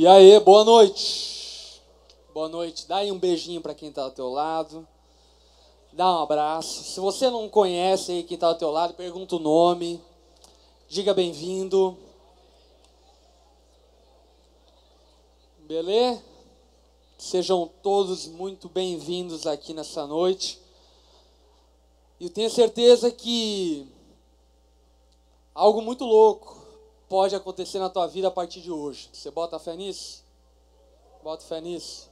E aí, boa noite. Boa noite. Dá aí um beijinho para quem está ao teu lado. Dá um abraço. Se você não conhece aí quem está ao teu lado, pergunta o nome. Diga bem-vindo. Beleza? Sejam todos muito bem-vindos aqui nessa noite. E eu tenho certeza que algo muito louco pode acontecer na tua vida a partir de hoje. Você bota fé nisso? Bota fé nisso.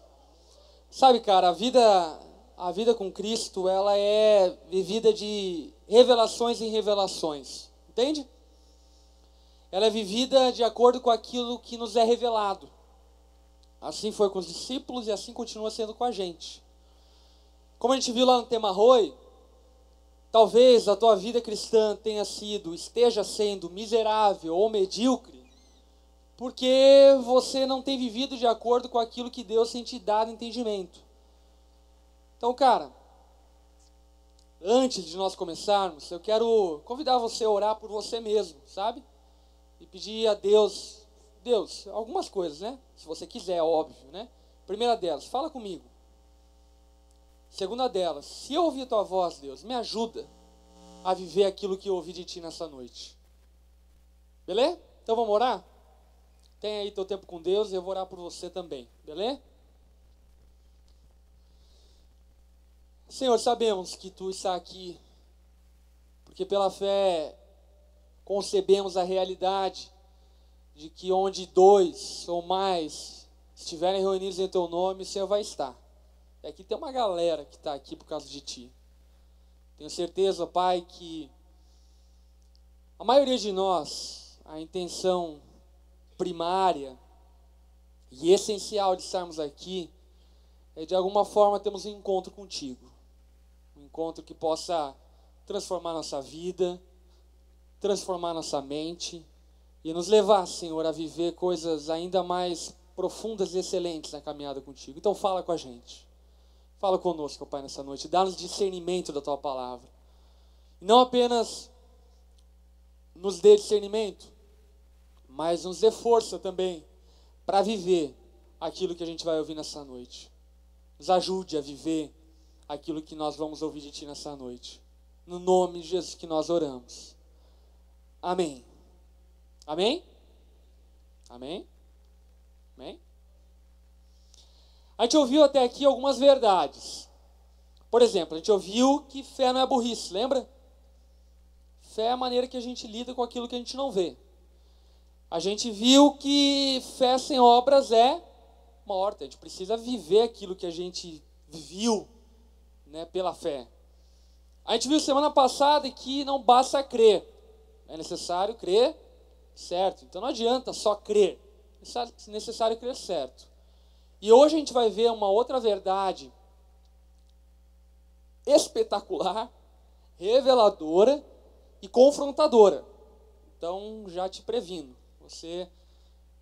Sabe, cara, a vida com Cristo, ela é vivida de revelações em revelações. Entende? Ela é vivida de acordo com aquilo que nos é revelado. Assim foi com os discípulos e assim continua sendo com a gente. Como a gente viu lá no tema Roi, talvez a tua vida cristã esteja sendo miserável ou medíocre, porque você não tem vivido de acordo com aquilo que Deus tem te dado entendimento. Então, cara, antes de nós começarmos, eu quero convidar você a orar por você mesmo, sabe? E pedir a Deus, algumas coisas, né? Se você quiser, óbvio, né? Primeira delas, fala comigo. Segunda delas, se eu ouvir a tua voz, Deus, me ajuda a viver aquilo que eu ouvi de ti nessa noite. Beleza? Então vamos orar? Tem aí teu tempo com Deus e eu vou orar por você também. Beleza? Senhor, sabemos que tu está aqui, porque pela fé concebemos a realidade de que onde dois ou mais estiverem reunidos em teu nome, o Senhor vai estar. E aqui tem uma galera que está aqui por causa de ti. Tenho certeza, Pai, que a maioria de nós, a intenção primária e essencial de estarmos aqui é de alguma forma termos um encontro contigo. Um encontro que possa transformar nossa vida, transformar nossa mente e nos levar, Senhor, a viver coisas ainda mais profundas e excelentes na caminhada contigo. Então fala com a gente. Fala conosco, Pai, nessa noite. Dá-nos discernimento da tua palavra. E não apenas nos dê discernimento, mas nos dê força também para viver aquilo que a gente vai ouvir nessa noite. Nos ajude a viver aquilo que nós vamos ouvir de ti nessa noite. No nome de Jesus que nós oramos. Amém. Amém? Amém? Amém? A gente ouviu até aqui algumas verdades. Por exemplo, a gente ouviu que fé não é burrice, lembra? Fé é a maneira que a gente lida com aquilo que a gente não vê. A gente viu que fé sem obras é morta. A gente precisa viver aquilo que a gente viu, né, pela fé. A gente viu semana passada que não basta crer. É necessário crer certo. Então não adianta só crer. É necessário crer certo. E hoje a gente vai ver uma outra verdade espetacular, reveladora e confrontadora. Então já te previno. Você,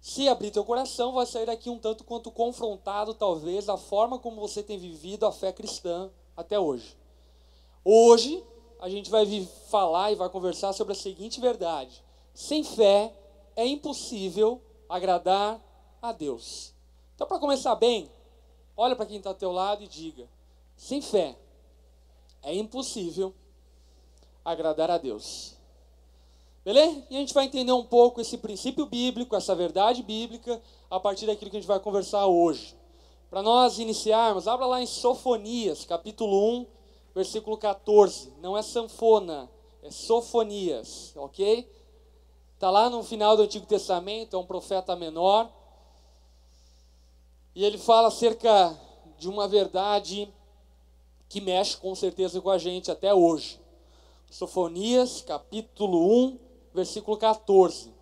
se abrir teu coração, vai sair daqui um tanto quanto confrontado, talvez, da forma como você tem vivido a fé cristã até hoje. Hoje, a gente vai falar e vai conversar sobre a seguinte verdade. Sem fé, é impossível agradar a Deus. Então, para começar bem, olha para quem está ao teu lado e diga, sem fé, é impossível agradar a Deus. Beleza? E a gente vai entender um pouco esse princípio bíblico, essa verdade bíblica, a partir daquilo que a gente vai conversar hoje. Para nós iniciarmos, abra lá em Sofonias, capítulo 1, versículo 14. Não é sanfona, é Sofonias, ok? Está lá no final do Antigo Testamento, é um profeta menor. E ele fala acerca de uma verdade que mexe com certeza com a gente até hoje. Sofonias, capítulo 1, versículo 14.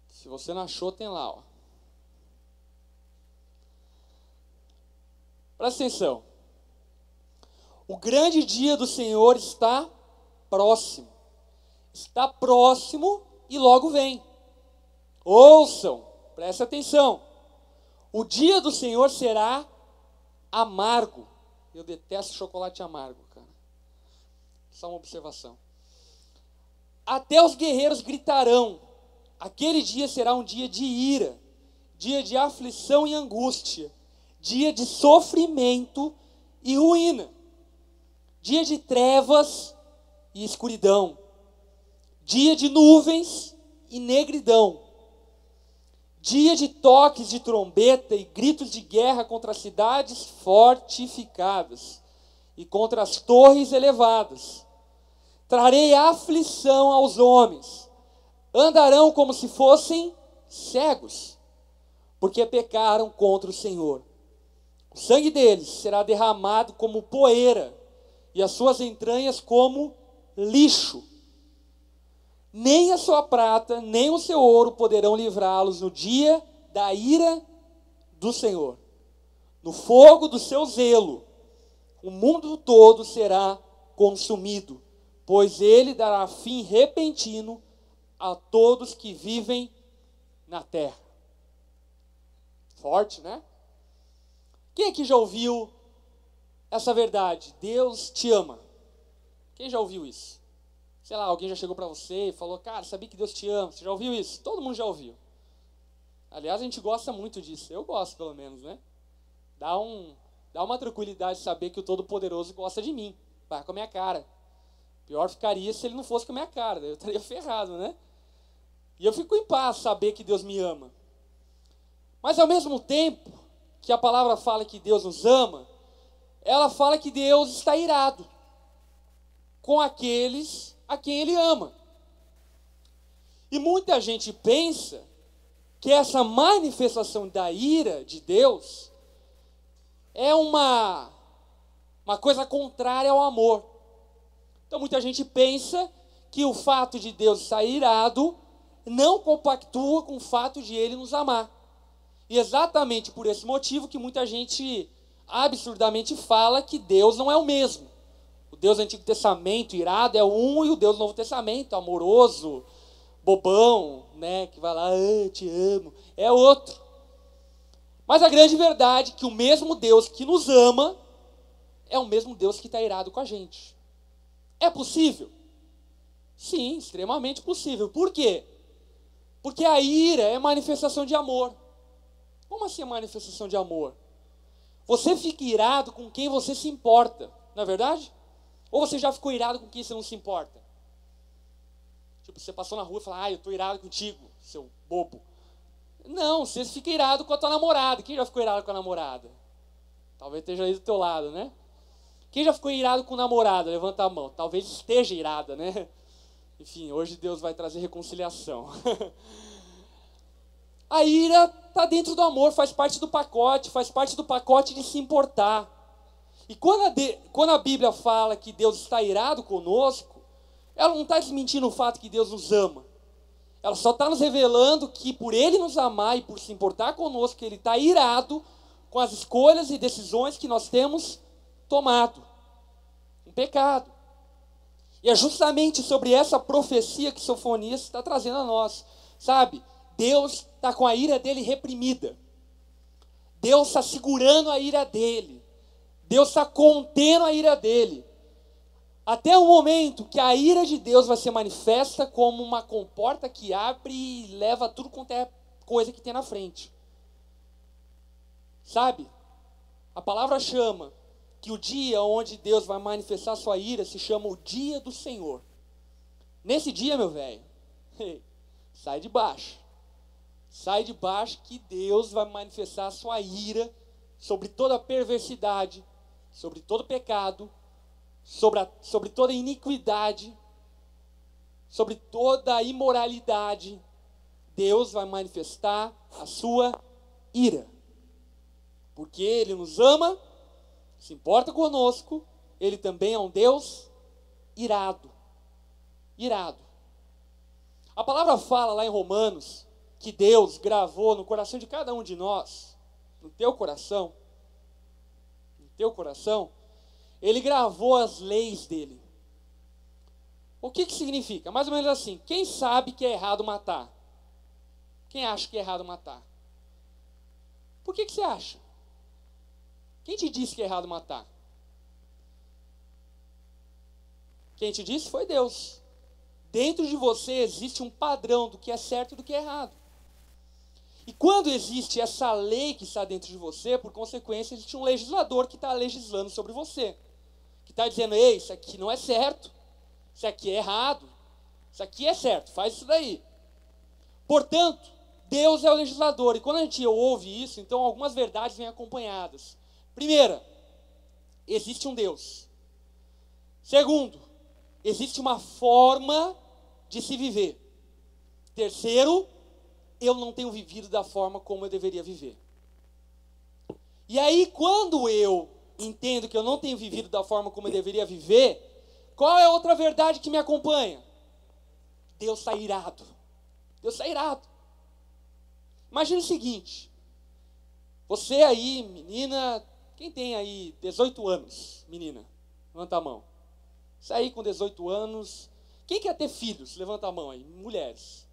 Se você não achou, tem lá, ó. Presta atenção. O grande dia do Senhor está próximo. Está próximo e logo vem. Ouçam, presta atenção. O dia do Senhor será amargo. Eu detesto chocolate amargo, cara. Só uma observação. Até os guerreiros gritarão. Aquele dia será um dia de ira, dia de aflição e angústia, dia de sofrimento e ruína, dia de trevas e escuridão, dia de nuvens e negridão, dia de toques de trombeta e gritos de guerra contra as cidades fortificadas e contra as torres elevadas. Trarei aflição aos homens, andarão como se fossem cegos, porque pecaram contra o Senhor. O sangue deles será derramado como poeira, e as suas entranhas como lixo. Nem a sua prata, nem o seu ouro poderão livrá-los no dia da ira do Senhor. No fogo do seu zelo, o mundo todo será consumido, pois ele dará fim repentino a todos que vivem na terra. Forte, né? Quem aqui já ouviu essa verdade? Deus te ama. Quem já ouviu isso? Sei lá, alguém já chegou para você e falou, cara, sabia que Deus te ama? Você já ouviu isso? Todo mundo já ouviu. Aliás, a gente gosta muito disso. Eu gosto, pelo menos, né? Dá uma tranquilidade de saber que o Todo-Poderoso gosta de mim. Vai com a minha cara. Pior ficaria se ele não fosse com a minha cara. Eu estaria ferrado, né? E eu fico em paz saber que Deus me ama. Mas ao mesmo tempo que a palavra fala que Deus nos ama, ela fala que Deus está irado com aqueles a quem Ele ama. E muita gente pensa que essa manifestação da ira de Deus é uma coisa contrária ao amor. Então muita gente pensa que o fato de Deus estar irado não compactua com o fato de Ele nos amar. E exatamente por esse motivo que muita gente absurdamente fala que Deus não é o mesmo. O Deus do Antigo Testamento, irado, é um, e o Deus do Novo Testamento, amoroso, bobão, né, que vai lá, te amo, é outro. Mas a grande verdade é que o mesmo Deus que nos ama é o mesmo Deus que está irado com a gente. É possível? Sim, extremamente possível. Por quê? Porque a ira é manifestação de amor. Como assim a manifestação de amor? Você fica irado com quem você se importa, não é verdade? Ou você já ficou irado com quem você não se importa? Tipo, você passou na rua e falou, eu estou irado contigo, seu bobo. Não, você fica irado com a tua namorada. Quem já ficou irado com a namorada? Talvez esteja aí do teu lado, né? Quem já ficou irado com o namorado? Levanta a mão. Talvez esteja irada, né? Enfim, hoje Deus vai trazer reconciliação. A ira está dentro do amor, faz parte do pacote de se importar. E quando a Bíblia fala que Deus está irado conosco, ela não está desmentindo o fato que Deus nos ama. Ela só está nos revelando que por Ele nos amar e por se importar conosco, Ele está irado com as escolhas e decisões que nós temos tomado. Um pecado. E é justamente sobre essa profecia que Sofonias está trazendo a nós. Sabe? Deus está com a ira dele reprimida. Deus está segurando a ira dele. Deus está contendo a ira dele. Até o momento que a ira de Deus vai ser manifesta como uma comporta que abre e leva tudo quanto é coisa que tem na frente. Sabe? A palavra chama que o dia onde Deus vai manifestar sua ira se chama o dia do Senhor. Nesse dia, meu velho, sai de baixo. Sai de baixo que Deus vai manifestar a sua ira sobre toda a perversidade, sobre todo pecado, sobre toda iniquidade, sobre toda a imoralidade. Deus vai manifestar a sua ira. Porque Ele nos ama, se importa conosco, Ele também é um Deus irado. Irado. A palavra fala lá em Romanos que Deus gravou no coração de cada um de nós, no teu coração, Ele gravou as leis dele. O que significa? Mais ou menos assim, quem sabe que é errado matar? Quem acha que é errado matar? Por que você acha? Quem te disse que é errado matar? Quem te disse foi Deus. Dentro de você existe um padrão do que é certo e do que é errado. E quando existe essa lei que está dentro de você, por consequência, existe um legislador que está legislando sobre você. Que está dizendo, ei, isso aqui não é certo, isso aqui é errado, isso aqui é certo, faz isso daí. Portanto, Deus é o legislador. E quando a gente ouve isso, então algumas verdades vêm acompanhadas. Primeira, existe um Deus. Segundo, existe uma forma de se viver. Terceiro, eu não tenho vivido da forma como eu deveria viver. E aí, quando eu entendo que eu não tenho vivido da forma como eu deveria viver, qual é a outra verdade que me acompanha? Deus está irado. Deus está irado. Imagina o seguinte, você aí, menina, quem tem aí 18 anos, menina? Levanta a mão. Você aí com 18 anos, quem quer ter filhos? Levanta a mão aí, mulheres.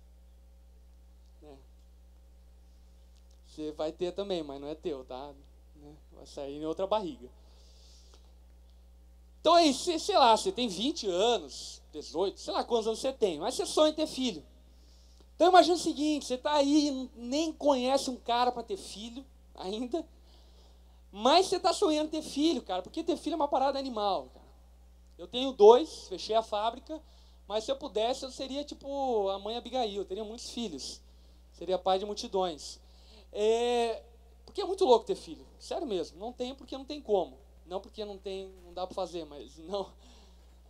Você vai ter também, mas não é teu, tá? Vai sair em outra barriga. Então aí, sei lá, você tem 20 anos, 18, sei lá quantos anos você tem, mas você sonha em ter filho. Então imagina o seguinte, você está aí, nem conhece um cara para ter filho ainda, mas você está sonhando em ter filho, cara, porque ter filho é uma parada animal, cara. Eu tenho 2, fechei a fábrica, mas se eu pudesse, eu seria tipo a mãe Abigail, eu teria muitos filhos, seria pai de multidões. Porque é muito louco ter filho, sério mesmo, não tenho porque não tem como, não porque não dá para fazer, mas não...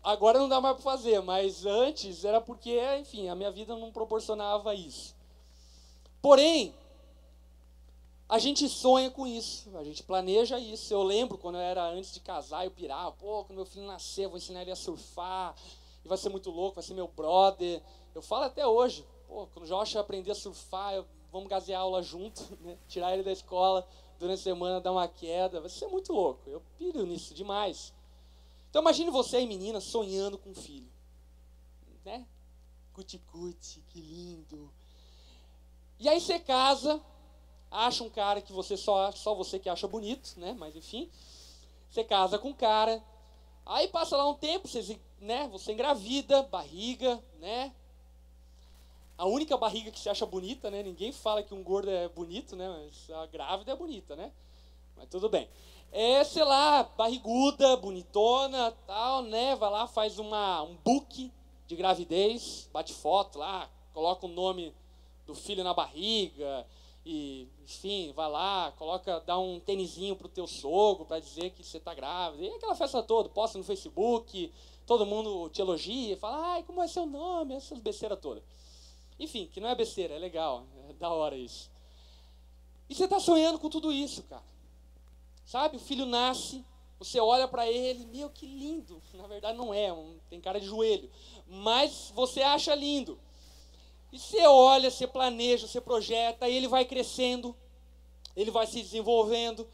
Agora não dá mais para fazer, mas antes era porque, enfim, a minha vida não proporcionava isso. Porém, a gente sonha com isso, a gente planeja isso. Eu lembro quando eu era antes de casar, eu pirava, quando meu filho nascer, eu vou ensinar ele a surfar, e vai ser muito louco, vai ser meu brother. Eu falo até hoje, quando o Josh aprender a surfar, vamos gazear aula junto, né? Tirar ele da escola durante a semana, dar uma queda, vai ser muito louco. Eu piro nisso demais. Então imagine você aí, menina, sonhando com um filho, né? Cuti-cuti, que lindo. E aí você casa, acha um cara que você só você que acha bonito, né? Mas enfim, você casa com um cara, aí passa lá um tempo, você engravida, barriga, né? A única barriga que você acha bonita, né? Ninguém fala que um gordo é bonito, né? Mas a grávida é bonita, né? Mas tudo bem. Sei lá, barriguda, bonitona, tal, né? Vai lá, faz um book de gravidez, bate foto lá, coloca o nome do filho na barriga, e, enfim, vai lá, dá um tênisinho pro teu sogro para dizer que você tá grávida. E aquela festa toda, posta no Facebook, todo mundo te elogia, fala, ai, como é seu nome? Essas besteiras todas. Enfim, que não é besteira, é legal, é da hora isso. E você tá sonhando com tudo isso, cara. Sabe, o filho nasce, você olha para ele, meu, que lindo. Na verdade não é, tem cara de joelho. Mas você acha lindo. E você olha, você planeja, você projeta, e ele vai crescendo, ele vai se desenvolvendo.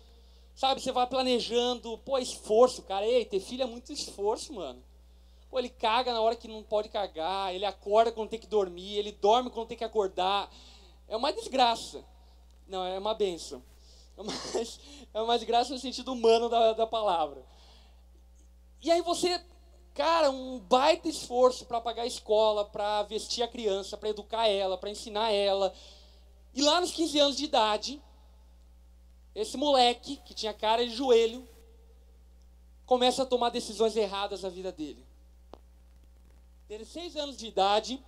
Sabe, você vai planejando, esforço, cara. Ei, ter filho é muito esforço, mano. Ele caga na hora que não pode cagar, ele acorda quando tem que dormir, ele dorme quando tem que acordar. É uma desgraça. Não, é uma bênção. É uma desgraça no sentido humano da palavra. E aí você, cara, um baita esforço para pagar a escola, para vestir a criança, para educar ela, para ensinar ela. E lá nos 15 anos de idade, esse moleque, que tinha cara de joelho, começa a tomar decisões erradas na vida dele. 16 anos de idade,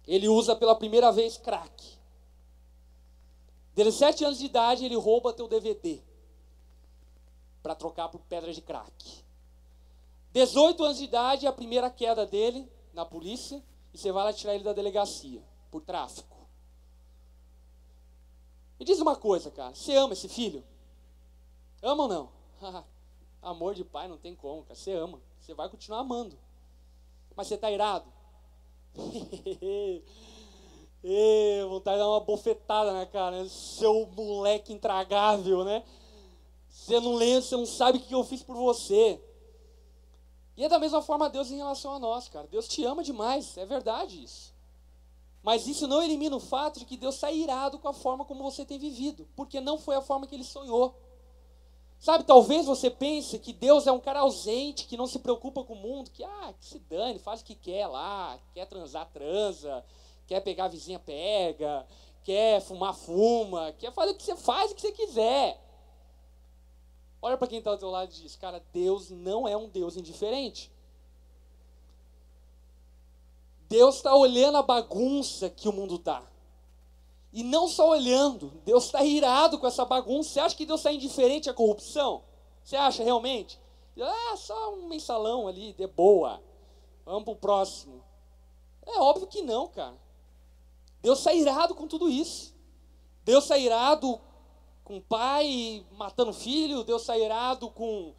ele usa pela primeira vez crack. 17 anos de idade, ele rouba teu DVD para trocar por pedra de crack. 18 anos de idade, a primeira queda dele na polícia, e você vai lá tirar ele da delegacia por tráfico. Me diz uma coisa, cara, você ama esse filho? Ama ou não? Amor de pai não tem como, cara, você ama, você vai continuar amando. Mas você está irado? Vontade de dar uma bofetada na cara, né? Seu moleque intragável, né? Você não lembra, você não sabe o que eu fiz por você. E é da mesma forma Deus em relação a nós, cara. Deus te ama demais, é verdade isso. Mas isso não elimina o fato de que Deus está irado com a forma como você tem vivido, porque não foi a forma que Ele sonhou. Sabe, talvez você pense que Deus é um cara ausente, que não se preocupa com o mundo, que se dane, faz o que quer lá, quer transar, transa, quer pegar a vizinha, pega, quer fumar, fuma, quer fazer o que você faz, o que você quiser. Olha para quem está do teu lado e diz, cara, Deus não é um Deus indiferente. Deus está olhando a bagunça que o mundo está. E não só olhando, Deus está irado com essa bagunça. Você acha que Deus está indiferente à corrupção? Você acha realmente? Só um mensalão ali, de boa. Vamos para o próximo. É óbvio que não, cara. Deus está irado com tudo isso. Deus está irado com pai matando filho. Deus está irado com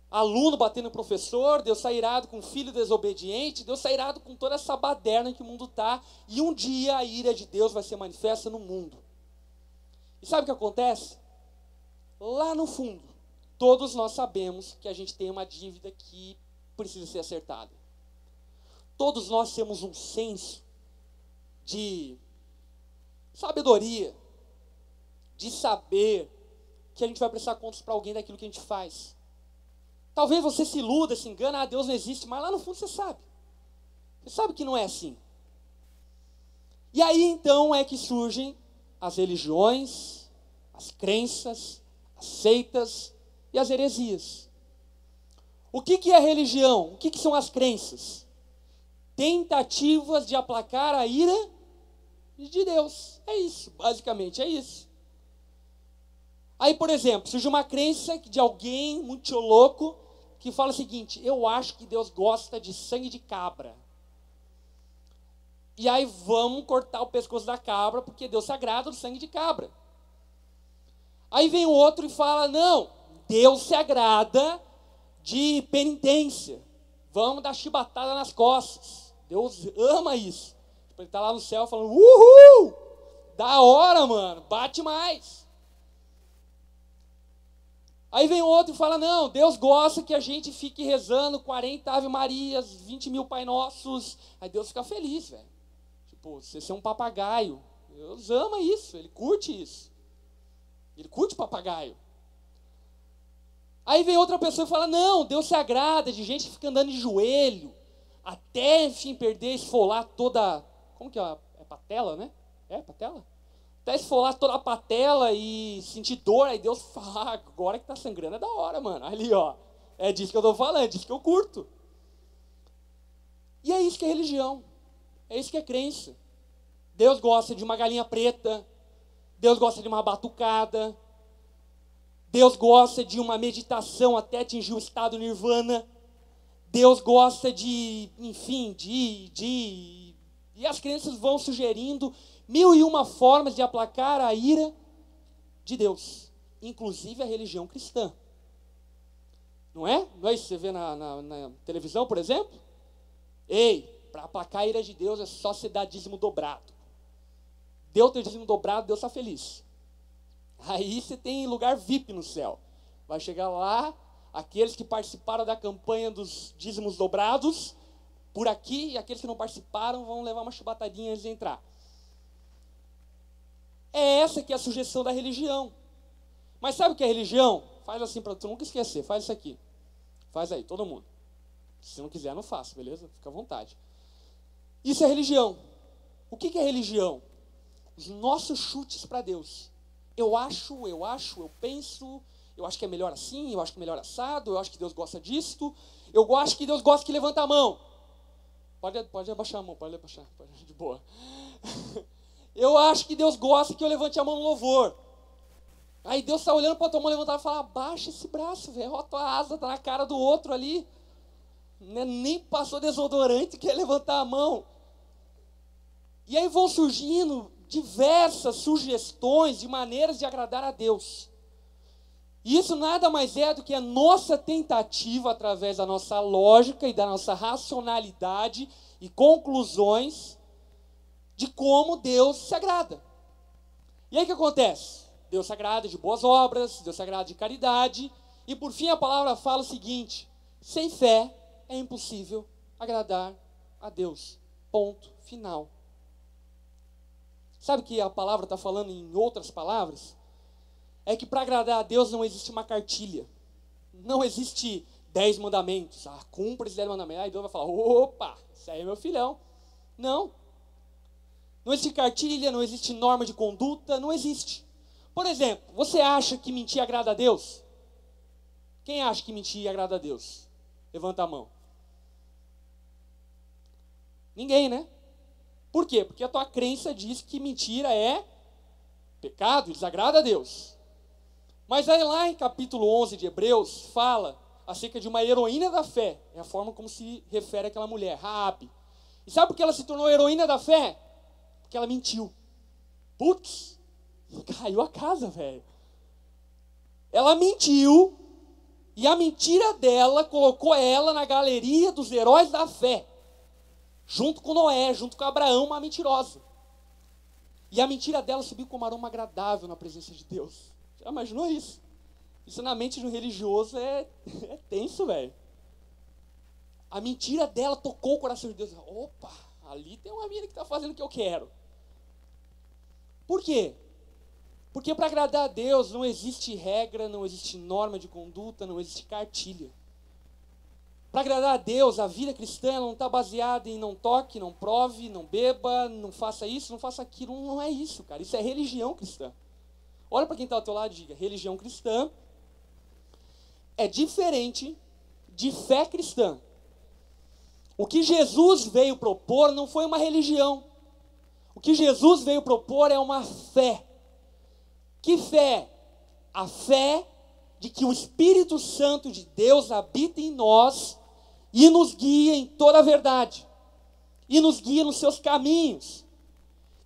aluno batendo professor. Deus está irado com filho desobediente. Deus está irado com toda essa baderna que o mundo está. E um dia a ira de Deus vai ser manifesta no mundo. E sabe o que acontece? Lá no fundo, todos nós sabemos que a gente tem uma dívida que precisa ser acertada. Todos nós temos um senso de sabedoria, de saber que a gente vai prestar contas para alguém daquilo que a gente faz. Talvez você se iluda, se engana, Deus não existe, mas lá no fundo você sabe. Você sabe que não é assim. E aí então é que surgem as religiões, as crenças, as seitas e as heresias. O que é religião? O que são as crenças? Tentativas de aplacar a ira de Deus. É isso, basicamente é isso. Aí, por exemplo, surge uma crença de alguém muito louco que fala o seguinte, eu acho que Deus gosta de sangue de cabra. E aí vamos cortar o pescoço da cabra, porque Deus se agrada do sangue de cabra. Aí vem o outro e fala, não, Deus se agrada de penitência. Vamos dar chibatada nas costas. Deus ama isso. Ele está lá no céu falando, uhul, da hora, mano, bate mais. Aí vem outro e fala, não, Deus gosta que a gente fique rezando 40 Ave Marias, 20 mil Pai Nossos. Aí Deus fica feliz, velho. Tipo, você ser um papagaio. Deus ama isso, Ele curte isso. Ele curte papagaio. Aí vem outra pessoa e fala, não, Deus se agrada de gente que fica andando de joelho, até, enfim, perder, esfolar toda, como que é? É patela, né? É patela? Até esfolar toda a patela e sentir dor, aí Deus fala, agora que está sangrando é da hora, mano. Ali, ó, é disso que eu estou falando, é disso que eu curto. E é isso que é religião, é isso que é crença. Deus gosta de uma galinha preta, Deus gosta de uma batucada, Deus gosta de uma meditação até atingir o estado nirvana, Deus gosta de, enfim, e as crenças vão sugerindo 1001 formas de aplacar a ira de Deus, inclusive a religião cristã. Não é? Não é isso que você vê na televisão, por exemplo? Ei, para aplacar a ira de Deus é só se dar dízimo dobrado. Deu teu dízimo dobrado, Deus está feliz. Aí você tem lugar VIP no céu. Vai chegar lá, aqueles que participaram da campanha dos dízimos dobrados, por aqui, e aqueles que não participaram vão levar uma chibatadinha antes de entrar. É essa que é a sugestão da religião. Mas sabe o que é religião? Faz assim para tu nunca esquecer, faz isso aqui. Faz aí, todo mundo. Se não quiser, não faça, beleza? Fica à vontade. Isso é religião. O que é religião? Os nossos chutes para Deus. Eu penso, eu acho que é melhor assim, eu acho que é melhor assado, eu acho que Deus gosta disto, eu acho que Deus gosta que levanta a mão. Pode abaixar a mão, pode de boa. Eu acho que Deus gosta que eu levante a mão no louvor. Aí Deus está olhando para a tua mão levantada e fala, abaixa esse braço, velho, ó, tua asa está na cara do outro ali. Nem passou desodorante, quer levantar a mão. E aí vão surgindo diversas sugestões de maneiras de agradar a Deus. E isso nada mais é do que a nossa tentativa, através da nossa lógica e da nossa racionalidade e conclusões, de como Deus se agrada. E aí o que acontece? Deus se agrada de boas obras, Deus se agrada de caridade, e por fim a palavra fala o seguinte, sem fé é impossível agradar a Deus. Ponto final. Sabe o que a palavra está falando em outras palavras? é que para agradar a Deus não existe uma cartilha. Não existe 10 mandamentos. Cumpra esses 10 mandamentos. Aí Deus vai falar, opa, isso aí é meu filhão. Não. Não existe cartilha, não existe norma de conduta, não existe. Por exemplo, você acha que mentir agrada a Deus? Quem acha que mentir agrada a Deus? Levanta a mão. Ninguém, né? Por quê? Porque a tua crença diz que mentira é pecado, desagrada a Deus. Mas aí lá em capítulo 11 de Hebreus, fala acerca de uma heroína da fé. É a forma como se refere àquela mulher, Raabe. E sabe por que ela se tornou heroína da fé? Porque ela mentiu. Putz, caiu a casa, velho. Ela mentiu, e a mentira dela colocou ela na galeria dos heróis da fé. Junto com Noé, junto com Abraão, uma mentirosa. E a mentira dela subiu como aroma agradável na presença de Deus. Já imaginou isso? Isso na mente de um religioso é tenso, velho. A mentira dela tocou o coração de Deus. Opa, ali tem uma mina que está fazendo o que eu quero. Por quê? Porque para agradar a Deus não existe regra, não existe norma de conduta, não existe cartilha. Para agradar a Deus, a vida cristã não está baseada em não toque, não prove, não beba, não faça isso, não faça aquilo. Não é isso, cara. Isso é religião cristã. Olha para quem está ao teu lado e diga, religião cristã é diferente de fé cristã. O que Jesus veio propor não foi uma religião. O que Jesus veio propor é uma fé. Que fé? A fé de que o Espírito Santo de Deus habita em nós e nos guia em toda a verdade. E nos guia nos seus caminhos.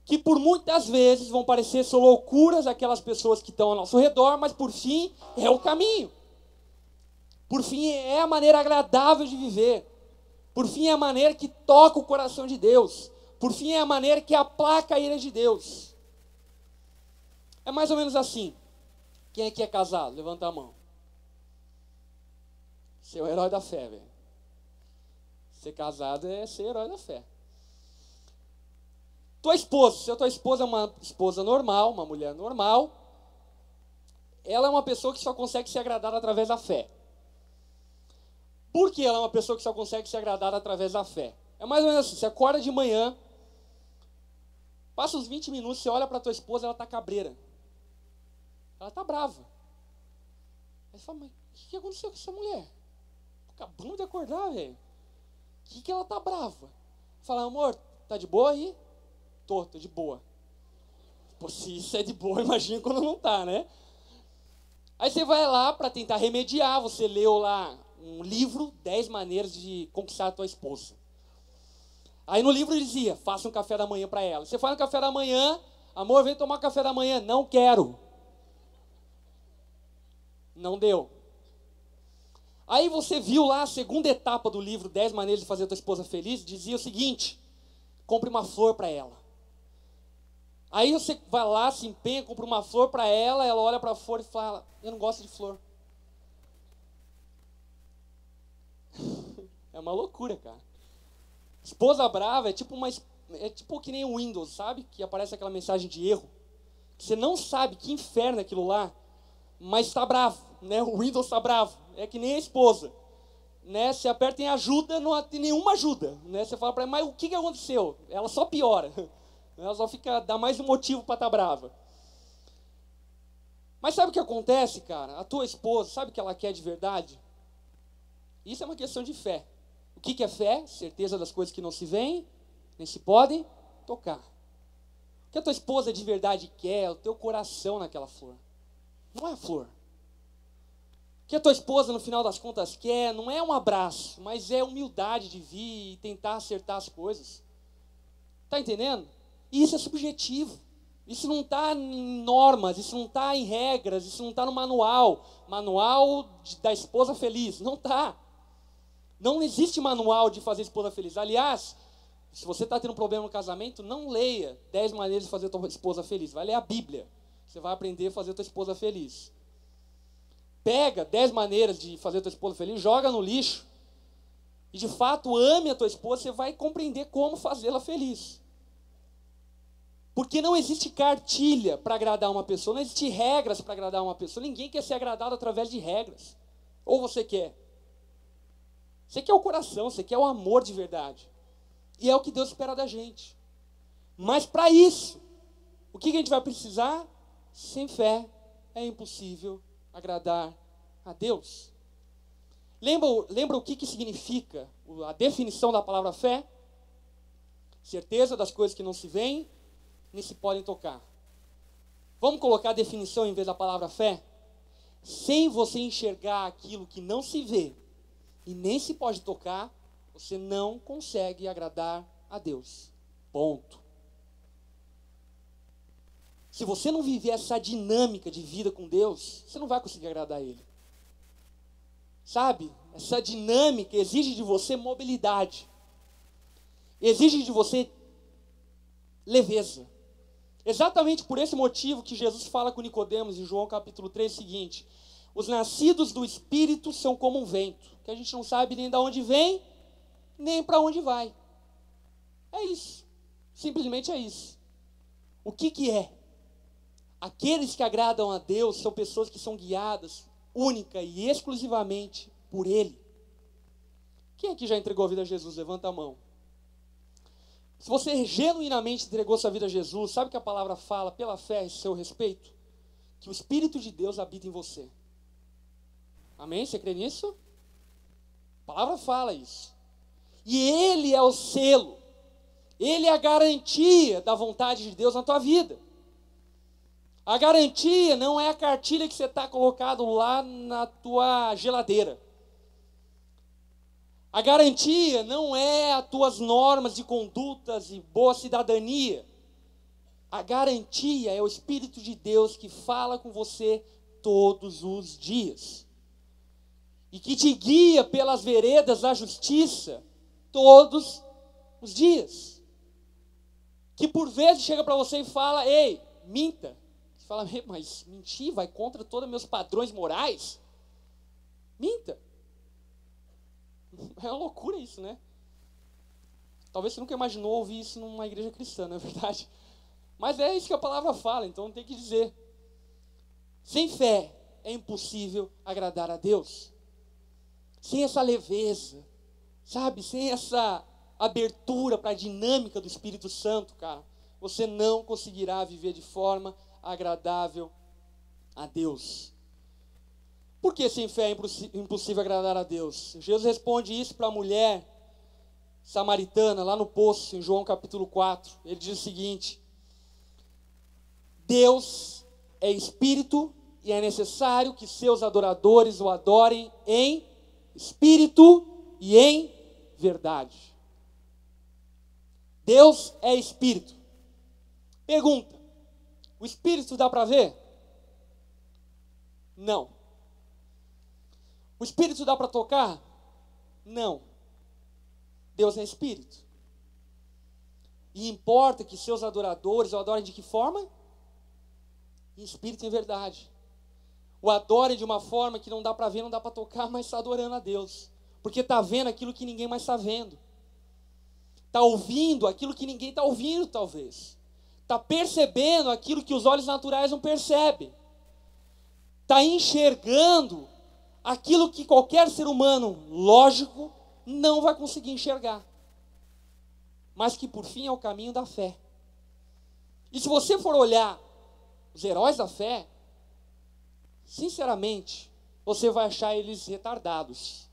Que por muitas vezes vão parecer só loucuras aquelas pessoas que estão ao nosso redor, mas por fim é o caminho. Por fim é a maneira agradável de viver. Por fim é a maneira que toca o coração de Deus. Por fim é a maneira que aplaca a ira de Deus. É mais ou menos assim. Quem aqui é casado? Levanta a mão. Você é o herói da fé, velho. Ser casado é ser herói da fé. Tua esposa, se a tua esposa é uma esposa normal, uma mulher normal, ela é uma pessoa que só consegue se agradar através da fé. Por que ela é uma pessoa que só consegue se agradar através da fé? É mais ou menos assim, você acorda de manhã, passa uns 20 minutos, você olha para tua esposa, ela está cabreira. Ela está brava. Aí você fala, mas o que aconteceu com essa mulher? Acabamos de acordar, velho. O que ela está brava? Fala, amor, tá de boa aí? Tô de boa. Pô, se isso é de boa, imagina quando não tá, né? Aí você vai lá para tentar remediar, você leu lá um livro, 10 maneiras de conquistar a tua esposa. Aí no livro dizia, faça um café da manhã para ela. Você faz um café da manhã, amor, vem tomar café da manhã. Não quero. Não deu. Aí você viu lá a segunda etapa do livro, 10 maneiras de fazer a tua esposa feliz, dizia o seguinte, compre uma flor para ela. Aí você vai lá, se empenha, compra uma flor para ela, ela olha para a flor e fala, eu não gosto de flor. É uma loucura, cara. Esposa brava é tipo que nem o Windows, sabe? Que aparece aquela mensagem de erro. Você não sabe que inferno é aquilo lá, mas está bravo, né? O Windows está bravo. É que nem a esposa, né? Você aperta em ajuda, não tem nenhuma ajuda, né? Você fala para ela, mas o que aconteceu? Ela só piora. Ela só dá mais um motivo para estar brava. Mas sabe o que acontece, cara? A tua esposa, sabe o que ela quer de verdade? Isso é uma questão de fé. O que é fé? Certeza das coisas que não se veem, nem se podem tocar. O que a tua esposa de verdade quer é o teu coração naquela flor. Não é a flor. O que a tua esposa, no final das contas, quer não é um abraço, mas é humildade de vir e tentar acertar as coisas. Está entendendo? E isso é subjetivo. Isso não está em normas, isso não está em regras, isso não está no manual. Manual da esposa feliz. Não está. Não existe manual de fazer esposa feliz. Aliás, se você está tendo um problema no casamento, não leia 10 maneiras de fazer a tua esposa feliz. Vai ler a Bíblia. Você vai aprender a fazer a tua esposa feliz. Pega 10 maneiras de fazer a tua esposa feliz, joga no lixo. E de fato ame a tua esposa, você vai compreender como fazê-la feliz. Porque não existe cartilha para agradar uma pessoa, não existe regras para agradar uma pessoa. Ninguém quer ser agradado através de regras. Ou você quer? Você quer o coração, você quer o amor de verdade. E é o que Deus espera da gente. Mas para isso, o que a gente vai precisar? Sem fé é impossível agradar a Deus. Lembra o que significa a definição da palavra fé? Certeza das coisas que não se veem, nem se podem tocar. Vamos colocar a definição em vez da palavra fé? Sem você enxergar aquilo que não se vê e nem se pode tocar, você não consegue agradar a Deus. Ponto. Se você não viver essa dinâmica de vida com Deus, você não vai conseguir agradar a Ele. Sabe? Essa dinâmica exige de você mobilidade. Exige de você leveza. Exatamente por esse motivo que Jesus fala com Nicodemos em João capítulo 3, o seguinte: os nascidos do Espírito são como um vento, que a gente não sabe nem de onde vem, nem para onde vai. É isso. Simplesmente é isso. O que é? Aqueles que agradam a Deus são pessoas que são guiadas única e exclusivamente por Ele. Quem aqui já entregou a vida a Jesus? Levanta a mão. Se você genuinamente entregou sua vida a Jesus, sabe o que a palavra fala pela fé a seu respeito? Que o Espírito de Deus habita em você. Amém? Você crê nisso? A palavra fala isso. E Ele é o selo. Ele é a garantia da vontade de Deus na tua vida. A garantia não é a cartilha que você está colocado lá na tua geladeira. A garantia não é as tuas normas de condutas e boa cidadania. A garantia é o Espírito de Deus que fala com você todos os dias. E que te guia pelas veredas da justiça todos os dias. Que por vezes chega para você e fala: ei, minta. Você fala: mas mentir vai contra todos os meus padrões morais? Minta. É uma loucura isso, né? Talvez você nunca imaginou ouvir isso numa igreja cristã, não é verdade? Mas é isso que a palavra fala, então não tem que dizer. Sem fé é impossível agradar a Deus. Sem essa leveza, sabe? Sem essa abertura para a dinâmica do Espírito Santo, cara, você não conseguirá viver de forma agradável a Deus. Por que sem fé é impossível agradar a Deus? Jesus responde isso para a mulher samaritana, lá no poço, em João capítulo 4. Ele diz o seguinte: Deus é espírito e é necessário que seus adoradores o adorem em espírito e em verdade. Deus é espírito. Pergunta: o espírito dá para ver? Não. O espírito dá para tocar? Não. Deus é espírito. E importa que seus adoradores o adorem de que forma? Em espírito e em verdade. O adorem de uma forma que não dá para ver, não dá para tocar, mas está adorando a Deus. Porque está vendo aquilo que ninguém mais está vendo. Está ouvindo aquilo que ninguém está ouvindo, talvez. Está percebendo aquilo que os olhos naturais não percebem. Está enxergando aquilo que qualquer ser humano lógico não vai conseguir enxergar. Mas que por fim é o caminho da fé. E se você for olhar os heróis da fé, sinceramente, você vai achar eles retardados.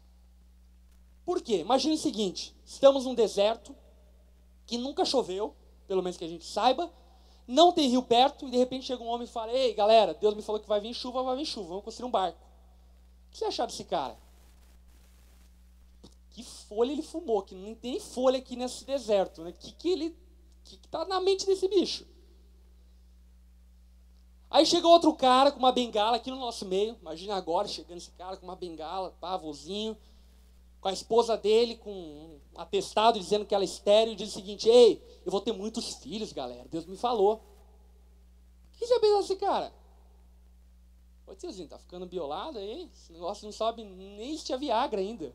Por quê? Imagine o seguinte: estamos num deserto que nunca choveu, pelo menos que a gente saiba, não tem rio perto, e de repente chega um homem e fala: ei, galera, Deus me falou que vai vir chuva, vamos construir um barco. O que você achar desse cara? Que folha ele fumou, que não tem folha aqui nesse deserto, né? Que tá na mente desse bicho? Aí chega outro cara com uma bengala aqui no nosso meio. Imagina agora chegando esse cara com uma bengala, vozinho, com a esposa dele, com um atestado dizendo que ela é estéril, e diz o seguinte: ei, eu vou ter muitos filhos, galera, Deus me falou. O que você pensa desse cara? Ô tiozinho, tá ficando biolado aí? Esse negócio não sobe nem se tinha Viagra ainda.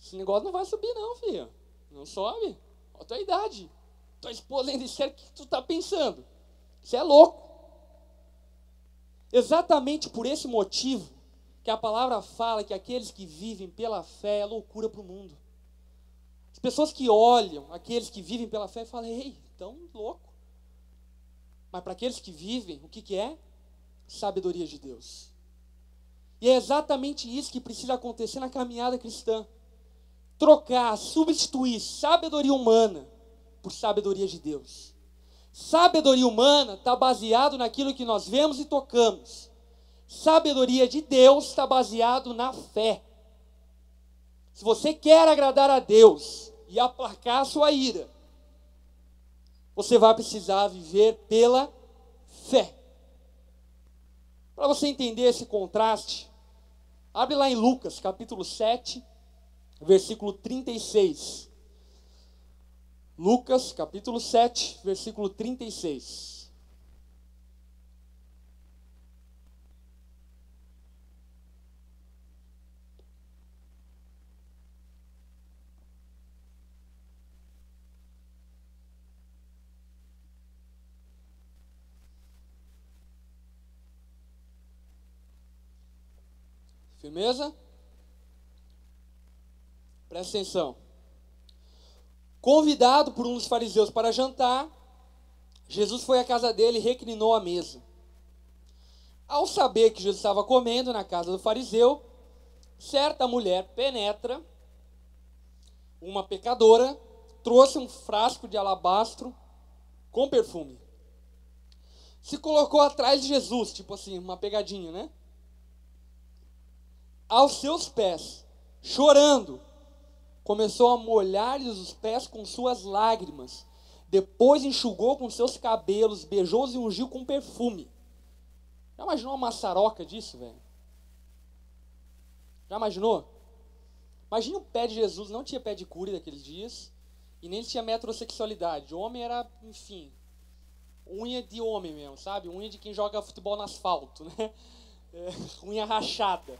Esse negócio não vai subir não, filho. Não sobe. Olha a tua idade. tua esposa ainda disser o que tu está pensando. Você é louco. Exatamente por esse motivo que a palavra fala que aqueles que vivem pela fé é loucura para o mundo. As pessoas que olham aqueles que vivem pela fé falam, ei, tão louco. Mas para aqueles que vivem, o que é? Sabedoria de Deus. E é exatamente isso que precisa acontecer na caminhada cristã. Trocar, substituir sabedoria humana por sabedoria de Deus. Sabedoria humana está baseado naquilo que nós vemos e tocamos. Sabedoria de Deus está baseado na fé. Se você quer agradar a Deus e aplacar a sua ira, você vai precisar viver pela fé. Para você entender esse contraste, abre lá em Lucas, capítulo 7, versículo 36. Lucas, capítulo 7, versículo 36. Firmeza? Presta atenção. Convidado por um dos fariseus para jantar, Jesus foi à casa dele e reclinou à mesa. Ao saber que Jesus estava comendo na casa do fariseu, certa mulher penetra, uma pecadora, trouxe um frasco de alabastro com perfume. Se colocou atrás de Jesus, tipo assim, uma pegadinha, né? Aos seus pés, chorando, começou a molhar-lhes os pés com suas lágrimas. Depois enxugou com seus cabelos, beijou-os e ungiu com perfume. Já imaginou uma maçaroca disso, velho? Já imaginou? Imagina o pé de Jesus, não tinha pé de cura naqueles dias, e nem tinha metrosexualidade. O homem era, enfim, unha de homem mesmo, sabe? Unha de quem joga futebol no asfalto, né? Unha rachada.